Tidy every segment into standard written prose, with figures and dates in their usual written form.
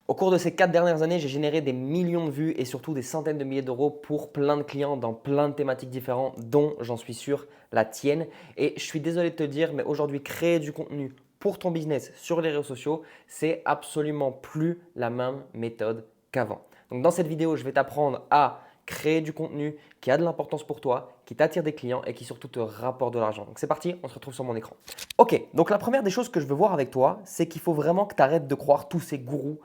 Au cours de ces 4 dernières années, j'ai généré des millions de vues et surtout des centaines de milliers d'euros pour plein de clients dans plein de thématiques différentes, dont j'en suis sûr la tienne. Et je suis désolé de te dire, mais aujourd'hui, créer du contenu pour ton business sur les réseaux sociaux, c'est absolument plus la même méthode qu'avant. Donc dans cette vidéo, je vais t'apprendre à créer du contenu qui a de l'importance pour toi, qui t'attire des clients et qui surtout te rapporte de l'argent. Donc c'est parti, on se retrouve sur mon écran. Ok, donc la première des choses que je veux voir avec toi, c'est qu'il faut vraiment que tu arrêtes de croire tous ces gourous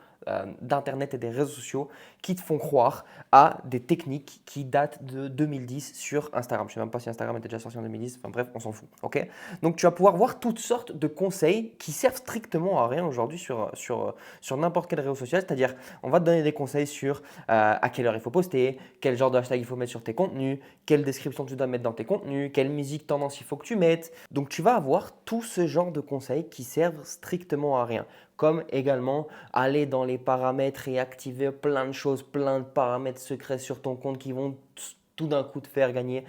d'Internet et des réseaux sociaux qui te font croire à des techniques qui datent de 2010 sur Instagram. Je ne sais même pas si Instagram était déjà sorti en 2010, enfin bref, on s'en fout. Ok, donc tu vas pouvoir voir toutes sortes de conseils qui servent strictement à rien aujourd'hui sur n'importe quel réseau social. C'est-à-dire, on va te donner des conseils sur à quelle heure il faut poster, quel genre de hashtag il faut mettre sur tes contenus, quelle description tu dois mettre dans tes contenus, quelle musique tendance il faut que tu mettes. Donc tu vas avoir tout ce genre de conseils qui servent strictement à rien. Comme également aller dans les paramètres et activer plein de choses, plein de paramètres secrets sur ton compte qui vont tout d'un coup te faire gagner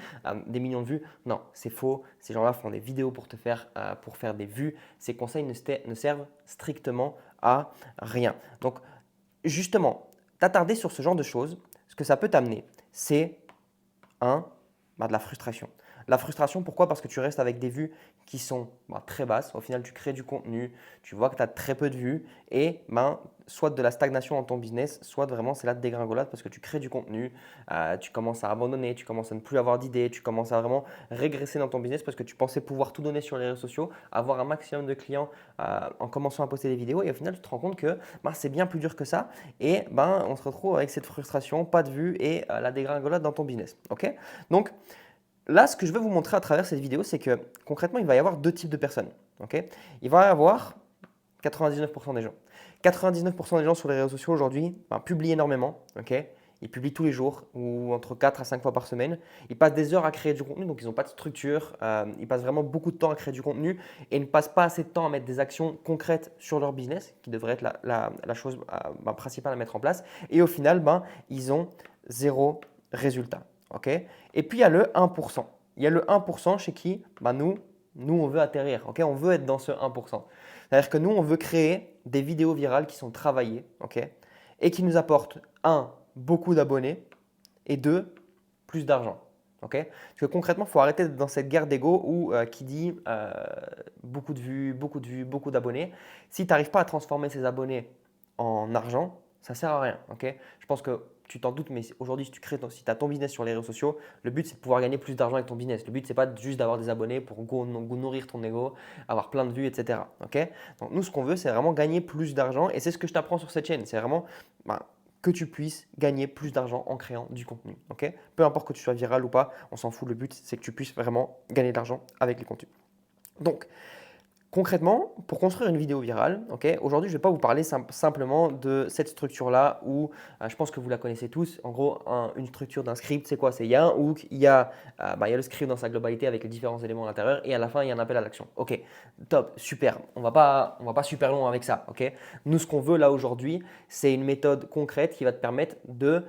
des millions de vues. Non, c'est faux. Ces gens-là font des vidéos pour faire des vues. Ces conseils ne servent strictement à rien. Donc, justement, t'attarder sur ce genre de choses, ce que ça peut t'amener, c'est de la frustration. La frustration, pourquoi? Parce que tu restes avec des vues qui sont très basses. Au final, tu crées du contenu, tu vois que tu as très peu de vues et soit de la stagnation dans ton business, soit vraiment c'est là de dégringolade parce que tu crées du contenu, tu commences à abandonner, tu commences à ne plus avoir d'idées, tu commences à vraiment régresser dans ton business parce que tu pensais pouvoir tout donner sur les réseaux sociaux, avoir un maximum de clients en commençant à poster des vidéos et au final, tu te rends compte que c'est bien plus dur que ça et on se retrouve avec cette frustration, pas de vues et la dégringolade dans ton business. Ok? Donc, là, ce que je veux vous montrer à travers cette vidéo, c'est que concrètement, il va y avoir deux types de personnes. Ok, il va y avoir 99% des gens. 99% des gens sur les réseaux sociaux aujourd'hui publient énormément. Ok, ils publient tous les jours ou entre 4 à 5 fois par semaine. Ils passent des heures à créer du contenu, donc ils n'ont pas de structure. Ils passent vraiment beaucoup de temps à créer du contenu et ne passent pas assez de temps à mettre des actions concrètes sur leur business, qui devrait être la chose principale à mettre en place. Et au final, ils ont zéro résultat. Okay. Et puis il y a le 1%. Il y a le 1% chez qui nous, on veut atterrir. Okay. On veut être dans ce 1%. C'est-à-dire que nous, on veut créer des vidéos virales qui sont travaillées et qui nous apportent, un, beaucoup d'abonnés et deux, plus d'argent. Okay. Parce que concrètement, il faut arrêter d'être dans cette guerre d'ego qui dit beaucoup de vues, beaucoup d'abonnés. Si tu n'arrives pas à transformer ces abonnés en argent, ça ne sert à rien. Okay. Je pense que tu t'en doutes, mais aujourd'hui, si tu as ton business sur les réseaux sociaux, le but, c'est de pouvoir gagner plus d'argent avec ton business. Le but, c'est pas juste d'avoir des abonnés pour nourrir ton ego, avoir plein de vues, etc. Okay. Donc, nous, ce qu'on veut, c'est vraiment gagner plus d'argent et c'est ce que je t'apprends sur cette chaîne. C'est vraiment que tu puisses gagner plus d'argent en créant du contenu. Okay. Peu importe que tu sois viral ou pas, on s'en fout. Le but, c'est que tu puisses vraiment gagner de l'argent avec les contenus. Donc, concrètement, pour construire une vidéo virale, aujourd'hui, je ne vais pas vous parler simplement de cette structure-là où je pense que vous la connaissez tous. En gros, une structure d'un script, c'est quoi? Il y a un hook, il y a le script dans sa globalité avec les différents éléments à l'intérieur et à la fin, il y a un appel à l'action. Ok, top, super. On va pas super long avec ça. Nous, ce qu'on veut là aujourd'hui, c'est une méthode concrète qui va te permettre de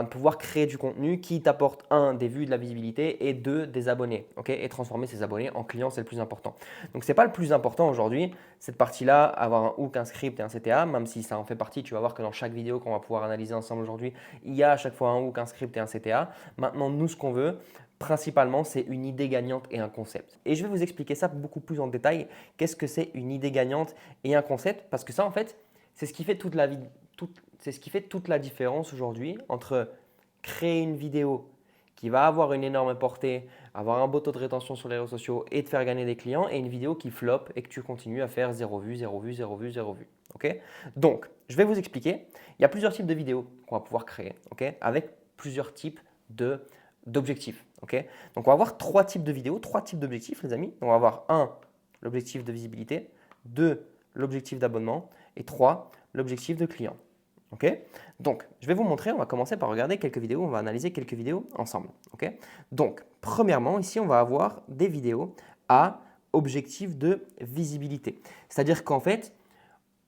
pouvoir créer du contenu qui t'apporte, un, des vues, de la visibilité et deux, des abonnés. Et transformer ces abonnés en clients, c'est le plus important. Donc, ce n'est pas le plus important aujourd'hui, cette partie-là, avoir un hook, un script et un CTA, même si ça en fait partie, tu vas voir que dans chaque vidéo qu'on va pouvoir analyser ensemble aujourd'hui, il y a à chaque fois un hook, un script et un CTA. Maintenant, nous, ce qu'on veut, principalement, c'est une idée gagnante et un concept. Et je vais vous expliquer ça beaucoup plus en détail. Qu'est-ce que c'est une idée gagnante et un concept? Parce que ça, en fait, c'est ce qui fait c'est ce qui fait toute la différence aujourd'hui entre créer une vidéo qui va avoir une énorme portée, avoir un beau taux de rétention sur les réseaux sociaux et te faire gagner des clients et une vidéo qui floppe et que tu continues à faire 0 vue, 0 vue, 0 vue, 0 vue. Donc, je vais vous expliquer. Il y a plusieurs types de vidéos qu'on va pouvoir créer avec plusieurs types d'objectifs. Donc, on va avoir trois types de vidéos, trois types d'objectifs, les amis. On va avoir un, l'objectif de visibilité, deux, l'objectif d'abonnement et trois, l'objectif de client. Donc, je vais vous montrer, on va commencer par regarder quelques vidéos, on va analyser quelques vidéos ensemble. Donc, premièrement, ici, on va avoir des vidéos à objectif de visibilité. C'est-à-dire qu'en fait,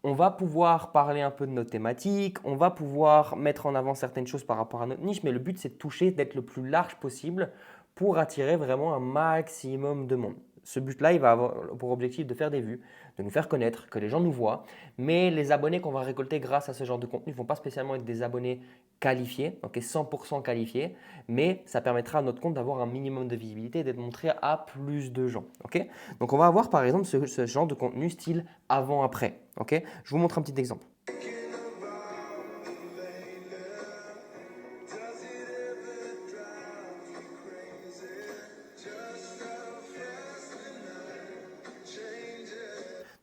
on va pouvoir parler un peu de notre thématique, on va pouvoir mettre en avant certaines choses par rapport à notre niche, mais le but, c'est de toucher, d'être le plus large possible pour attirer vraiment un maximum de monde. ce but-là, il va avoir pour objectif de faire des vues, de nous faire connaître, que les gens nous voient. Mais les abonnés qu'on va récolter grâce à ce genre de contenu ne vont pas spécialement être des abonnés qualifiés, ok, 100% qualifiés, mais ça permettra à notre compte d'avoir un minimum de visibilité et d'être montré à plus de gens. Ok, donc on va avoir par exemple ce genre de contenu style avant-après. Ok, je vous montre un petit exemple.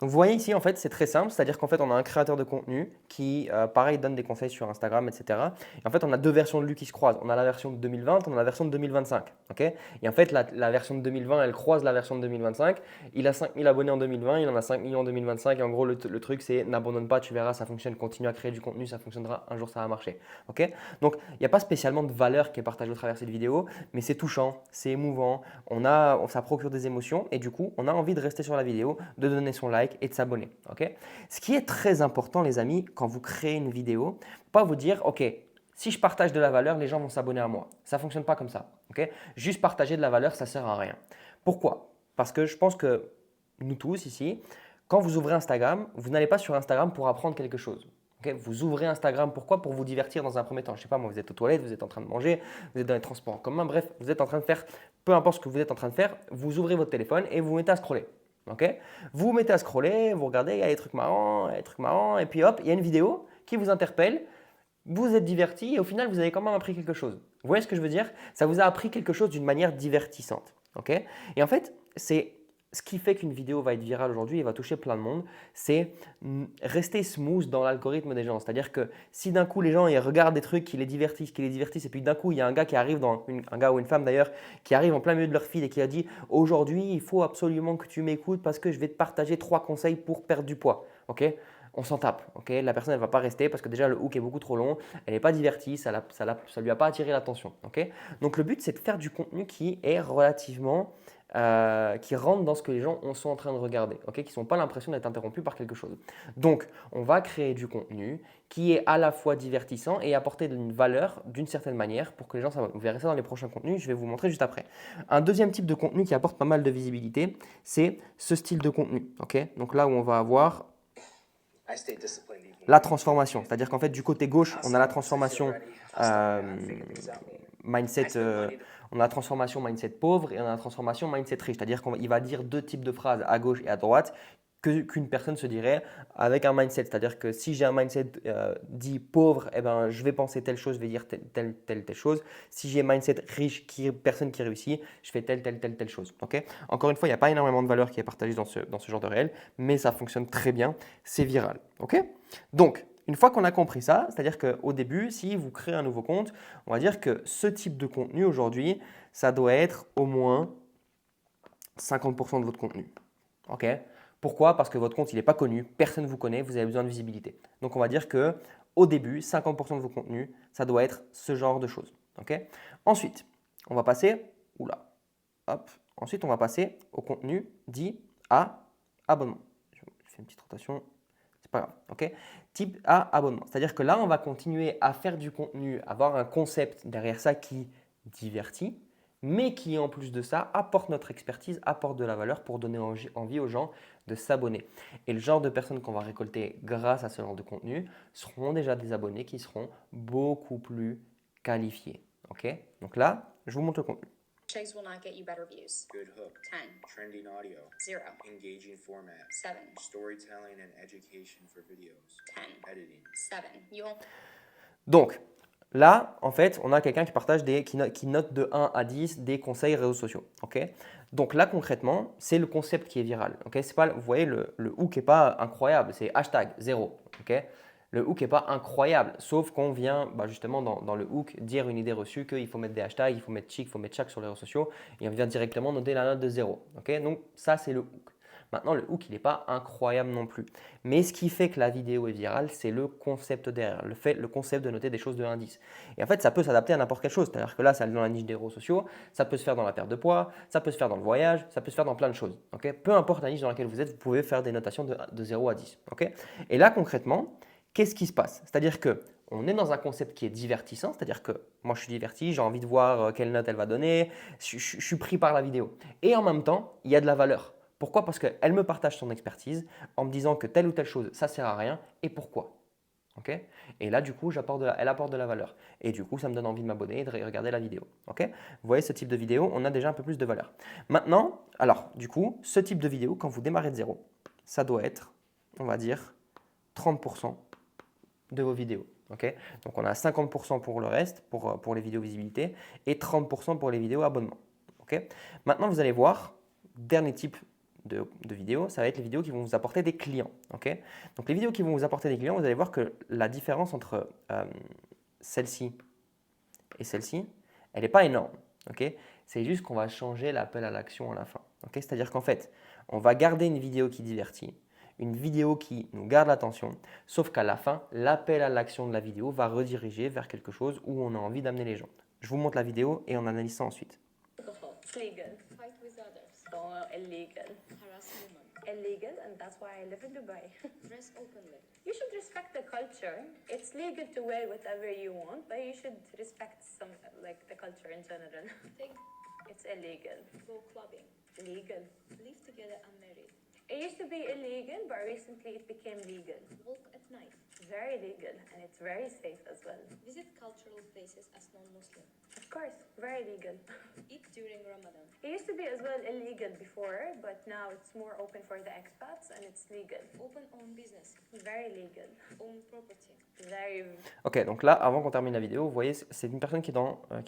Donc vous voyez ici, en fait, c'est très simple, c'est-à-dire qu'en fait, on a un créateur de contenu qui, pareil, donne des conseils sur Instagram, etc. Et en fait, on a deux versions de lui qui se croisent. On a la version de 2020, on a la version de 2025. Ok, et en fait, la version de 2020, elle croise la version de 2025. Il a 5000 abonnés en 2020, il en a 5 millions en 2025. Et en gros, le truc, c'est n'abandonne pas, tu verras, ça fonctionne, continue à créer du contenu, ça fonctionnera, un jour, ça va marcher. Ok, donc, il n'y a pas spécialement de valeur qui est partagée au travers de cette vidéo, mais c'est touchant, c'est émouvant, ça procure des émotions et du coup, on a envie de rester sur la vidéo, de donner son like et de s'abonner. Okay, ce qui est très important, les amis, quand vous créez une vidéo, pas vous dire, OK, si je partage de la valeur, les gens vont s'abonner à moi. Ça ne fonctionne pas comme ça. Okay, juste partager de la valeur, ça ne sert à rien. Pourquoi? Parce que je pense que nous tous ici, quand vous ouvrez Instagram, vous n'allez pas sur Instagram pour apprendre quelque chose. Okay, vous ouvrez Instagram, pourquoi? Pour vous divertir dans un premier temps. Je ne sais pas, moi, vous êtes aux toilettes, vous êtes en train de manger, vous êtes dans les transports en commun, bref, vous êtes en train de faire, peu importe ce que vous êtes en train de faire, vous ouvrez votre téléphone et vous vous mettez à scroller. Okay, vous vous mettez à scroller, vous regardez, il y a des trucs marrants, et puis hop, il y a une vidéo qui vous interpelle, vous êtes diverti et au final, vous avez quand même appris quelque chose. Vous voyez ce que je veux dire? Ça vous a appris quelque chose d'une manière divertissante. Okay, et en fait, c'est ce qui fait qu'une vidéo va être virale aujourd'hui et va toucher plein de monde, c'est rester smooth dans l'algorithme des gens. C'est-à-dire que si d'un coup les gens ils regardent des trucs qui les divertissent, et puis d'un coup il y a un gars qui arrive, un gars ou une femme d'ailleurs, qui arrive en plein milieu de leur feed et qui a dit aujourd'hui il faut absolument que tu m'écoutes parce que je vais te partager 3 conseils pour perdre du poids. Ok, on s'en tape. Okay, la personne elle va pas rester parce que déjà le hook est beaucoup trop long, elle n'est pas divertie, ça lui a pas attiré l'attention. Okay, donc le but c'est de faire du contenu qui est relativement qui rentrent dans ce que les gens sont en train de regarder, okay, qui n'ont pas l'impression d'être interrompus par quelque chose. Donc, on va créer du contenu qui est à la fois divertissant et apporter une valeur d'une certaine manière pour que les gens s'abonnent. Vous verrez ça dans les prochains contenus, je vais vous montrer juste après. Un deuxième type de contenu qui apporte pas mal de visibilité, c'est ce style de contenu. Okay, donc là où on va avoir la transformation, c'est-à-dire qu'en fait du côté gauche, on a la transformation mindset, on a la transformation mindset pauvre et on a la transformation mindset riche, c'est-à-dire qu'il va dire deux types de phrases à gauche et à droite qu'une personne se dirait avec un mindset, c'est-à-dire que si j'ai un mindset dit pauvre, eh ben, je vais penser telle chose, je vais dire telle chose. Si j'ai un mindset riche, personne qui réussit, je fais telle chose. Okay, encore une fois, il n'y a pas énormément de valeur qui est partagée dans ce genre de réel, mais ça fonctionne très bien, c'est viral. Okay, donc, une fois qu'on a compris ça, c'est-à-dire qu'au début, si vous créez un nouveau compte, on va dire que ce type de contenu aujourd'hui, ça doit être au moins 50% de votre contenu. Ok, pourquoi? Parce que votre compte, il n'est pas connu, personne ne vous connaît, vous avez besoin de visibilité. Donc, on va dire qu'au début, 50% de vos contenus, ça doit être ce genre de choses. Okay, ensuite, on va passer, ensuite, on va passer au contenu dit à abonnement. Je fais une petite rotation. C'est pas grave, ok? Type à abonnement. C'est-à-dire que là, on va continuer à faire du contenu, avoir un concept derrière ça qui divertit, mais qui en plus de ça apporte notre expertise, apporte de la valeur pour donner envie aux gens de s'abonner. Et le genre de personnes qu'on va récolter grâce à ce genre de contenu seront déjà des abonnés qui seront beaucoup plus qualifiés. Ok? Donc là, je vous montre le contenu. Hashtags will not get you better views. Good hook. 10, Trending audio. 0, Engaging format. 7, Storytelling and education for videos. 10, Editing. 7. You won't. Donc, là, en fait, on a quelqu'un qui partage qui note de 1 à 10 des conseils réseaux sociaux. Okay, donc là, concrètement, c'est le concept qui est viral. Okay, c'est pas, vous voyez, le hook n'est pas incroyable, c'est hashtag 0. Okay, le hook n'est pas incroyable, sauf qu'on vient justement dans le hook dire une idée reçue qu'il faut mettre des hashtags, il faut mettre chic, il faut mettre chaque sur les réseaux sociaux et on vient directement noter la note de 0. Okay, donc ça, c'est le hook. Maintenant, le hook, il n'est pas incroyable non plus. Mais ce qui fait que la vidéo est virale, c'est le concept derrière, le concept de noter des choses de 1 à 10. Et en fait, ça peut s'adapter à n'importe quelle chose. C'est-à-dire que là, ça est dans la niche des réseaux sociaux, ça peut se faire dans la perte de poids, ça peut se faire dans le voyage, ça peut se faire dans plein de choses. Okay, peu importe la niche dans laquelle vous êtes, vous pouvez faire des notations de 0 à 10. Okay, et là, concrètement, qu'est-ce qui se passe? C'est-à-dire on est dans un concept qui est divertissant, c'est-à-dire que moi je suis diverti, j'ai envie de voir quelle note elle va donner, je suis pris par la vidéo. Et en même temps, il y a de la valeur. Pourquoi? Parce qu'elle me partage son expertise en me disant que telle ou telle chose, ça sert à rien et pourquoi. Ok. Et là, du coup, elle apporte de la valeur. Et du coup, ça me donne envie de m'abonner et de regarder la vidéo. Ok. Vous voyez, ce type de vidéo, on a déjà un peu plus de valeur. Maintenant, alors, du coup, ce type de vidéo, quand vous démarrez de zéro, ça doit être, on va dire, 30% de vos vidéos. Ok. Donc, on a 50% pour le reste, pour les vidéos visibilité, et 30% pour les vidéos abonnement. Ok. Maintenant, vous allez voir, dernier type de vidéos, ça va être les vidéos qui vont vous apporter des clients. Ok. Donc, les vidéos qui vont vous apporter des clients, vous allez voir que la différence entre celle-ci et celle-ci, elle n'est pas énorme. Ok. C'est juste qu'on va changer l'appel à l'action à la fin. Ok. C'est-à-dire qu'en fait, on va garder une vidéo qui divertit, une vidéo qui nous garde l'attention, sauf qu'à la fin, l'appel à l'action de la vidéo va rediriger vers quelque chose où on a envie d'amener les gens. Je vous montre la vidéo et on analyse ça ensuite. It's legal. Fight with others. So illegal. Harass women. Illegal, and that's why I live in Dubai. Dress openly. You should respect the culture. It's legal to wear whatever you want, but you should respect some, like the culture in general. Take It's illegal. go clubbing. Legal. Live together unmarried. It used to be illegal, but recently it became legal. Walk at night. Very legal, and it's very safe as well. Visit cultural places as non-Muslim. Of course, very legal. Eat during Ramadan. It used to be as well illegal before, but now it's more open for the expats and it's legal. Open own business. Very legal. Own property. Very. Ok, donc là, avant qu'on termine la vidéo, vous voyez, c'est une personne qui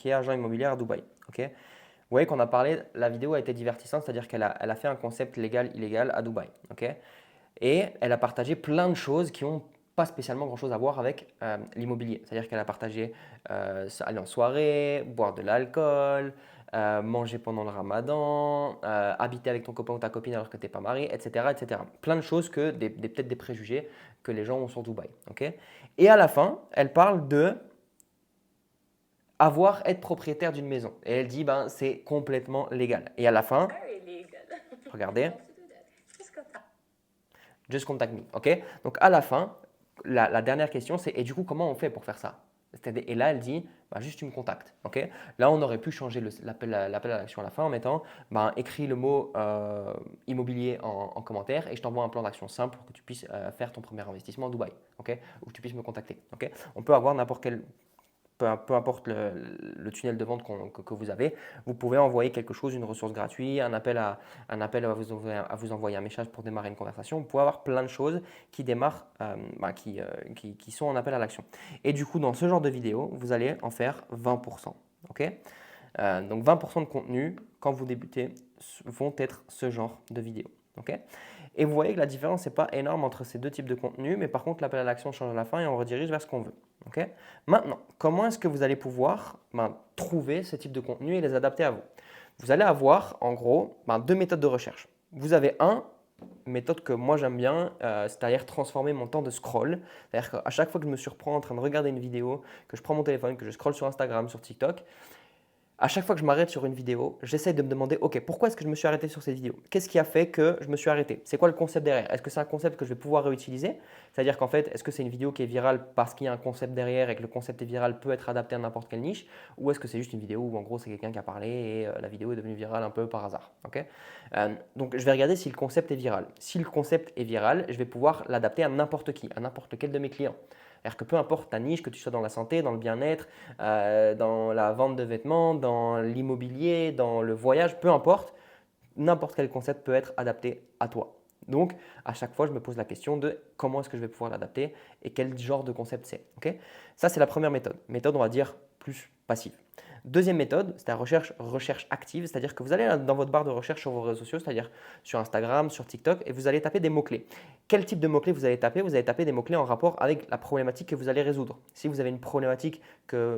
est agent immobilier à Dubaï. Ok. Vous voyez qu'on a parlé, la vidéo a été divertissante, c'est-à-dire qu'elle a fait un concept légal-illégal à Dubaï. Ok. Et elle a partagé plein de choses qui n'ont pas spécialement grand-chose à voir avec l'immobilier. C'est-à-dire qu'elle a partagé aller en soirée, boire de l'alcool, manger pendant le ramadan, habiter avec ton copain ou ta copine alors que tu n'es pas marié, etc., etc. Plein de choses que peut-être des préjugés que les gens ont sur Dubaï. Ok. Et à la fin, elle parle de être propriétaire d'une maison. Et elle dit, ben, c'est complètement légal. Et à la fin, Very legal. regardez, How to do that? Just go tap. just contact me. Ok. Donc à la fin, la dernière question, c'est et du coup, comment on fait pour faire ça? Et là, elle dit, bah, juste tu me contactes. Ok. Là, on aurait pu changer l'appel à l'action à la fin en mettant, bah, écris le mot immobilier en commentaire et je t'envoie un plan d'action simple pour que tu puisses faire ton premier investissement à Dubaï. Ok. Ou que tu puisses me contacter. Ok. On peut avoir n'importe quel. Peu importe le tunnel de vente que vous avez, vous pouvez envoyer quelque chose, une ressource gratuite, un appel à vous envoyer un message pour démarrer une conversation. Vous pouvez avoir plein de choses qui démarrent, qui sont en appel à l'action. Et du coup, dans ce genre de vidéo, vous allez en faire 20%. Ok. Donc 20% de contenu, quand vous débutez, vont être ce genre de vidéos. Ok. Et vous voyez que la différence n'est pas énorme entre ces deux types de contenus, mais par contre, l'appel à l'action change à la fin et on redirige vers ce qu'on veut. Okay. Maintenant, comment est-ce que vous allez pouvoir trouver ce type de contenu et les adapter à vous? Vous allez avoir en gros deux méthodes de recherche. Vous avez une méthode que moi j'aime bien, c'est-à-dire transformer mon temps de scroll. C'est-à-dire qu'à chaque fois que je me surprends en train de regarder une vidéo, que je prends mon téléphone, que je scrolle sur Instagram, sur TikTok, à chaque fois que je m'arrête sur une vidéo, j'essaie de me demander, ok, pourquoi est-ce que je me suis arrêté sur cette vidéo? Qu'est-ce qui a fait que je me suis arrêté? C'est quoi le concept derrière? Est-ce que c'est un concept que je vais pouvoir réutiliser? C'est-à-dire qu'en fait, est-ce que c'est une vidéo qui est virale parce qu'il y a un concept derrière et que le concept est viral peut être adapté à n'importe quelle niche? Ou est-ce que c'est juste une vidéo où en gros c'est quelqu'un qui a parlé et la vidéo est devenue virale un peu par hasard? Okay. Donc je vais regarder si le concept est viral. Si le concept est viral, je vais pouvoir l'adapter à n'importe qui, à n'importe quel de mes clients. C'est-à-dire que peu importe ta niche, que tu sois dans la santé, dans le bien-être, dans la vente de vêtements, dans l'immobilier, dans le voyage, peu importe, n'importe quel concept peut être adapté à toi. Donc, à chaque fois, je me pose la question de comment est-ce que je vais pouvoir l'adapter et quel genre de concept c'est. Okay. Ça, c'est la première méthode. Méthode, on va dire, plus passive. Deuxième méthode, c'est la recherche active, c'est-à-dire que vous allez dans votre barre de recherche sur vos réseaux sociaux, c'est-à-dire sur Instagram, sur TikTok, et vous allez taper des mots-clés. Quel type de mots-clés vous allez taper? Vous allez taper des mots-clés en rapport avec la problématique que vous allez résoudre. Si vous avez une problématique,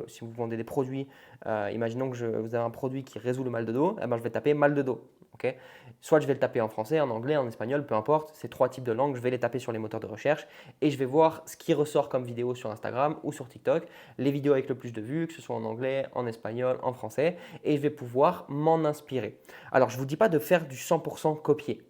si vous vendez des produits, imaginons que vous avez un produit qui résout le mal de dos, eh ben, je vais taper mal de dos. Okay. Soit je vais le taper en français, en anglais, en espagnol, peu importe, ces trois types de langues, je vais les taper sur les moteurs de recherche et je vais voir ce qui ressort comme vidéo sur Instagram ou sur TikTok, les vidéos avec le plus de vues, que ce soit en anglais, en espagnol, en français, et je vais pouvoir m'en inspirer. Alors, je ne vous dis pas de faire du 100% copier.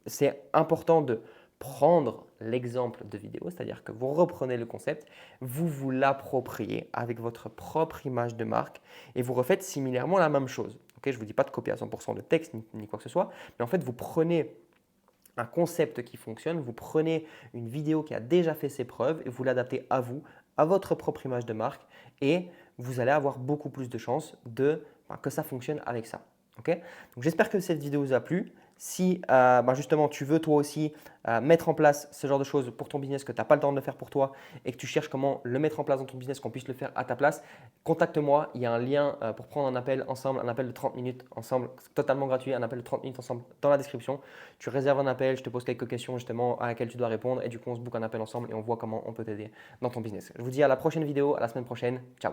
C'est important de prendre l'exemple de vidéo, c'est-à-dire que vous reprenez le concept, vous l'appropriez avec votre propre image de marque et vous refaites similairement la même chose. Okay, je ne vous dis pas de copier à 100% le texte ni quoi que ce soit, mais en fait, vous prenez un concept qui fonctionne, vous prenez une vidéo qui a déjà fait ses preuves et vous l'adaptez à vous, à votre propre image de marque et vous allez avoir beaucoup plus de chances que ça fonctionne avec ça. Okay, donc j'espère que cette vidéo vous a plu. Si justement tu veux toi aussi mettre en place ce genre de choses pour ton business que tu n'as pas le temps de le faire pour toi et que tu cherches comment le mettre en place dans ton business, qu'on puisse le faire à ta place, contacte-moi. Il y a un lien pour prendre un appel ensemble, un appel de 30 minutes ensemble, totalement gratuit, un appel de 30 minutes ensemble dans la description. Tu réserves un appel, je te pose quelques questions justement à laquelle tu dois répondre et du coup on se book un appel ensemble et on voit comment on peut t'aider dans ton business. Je vous dis à la prochaine vidéo, à la semaine prochaine. Ciao.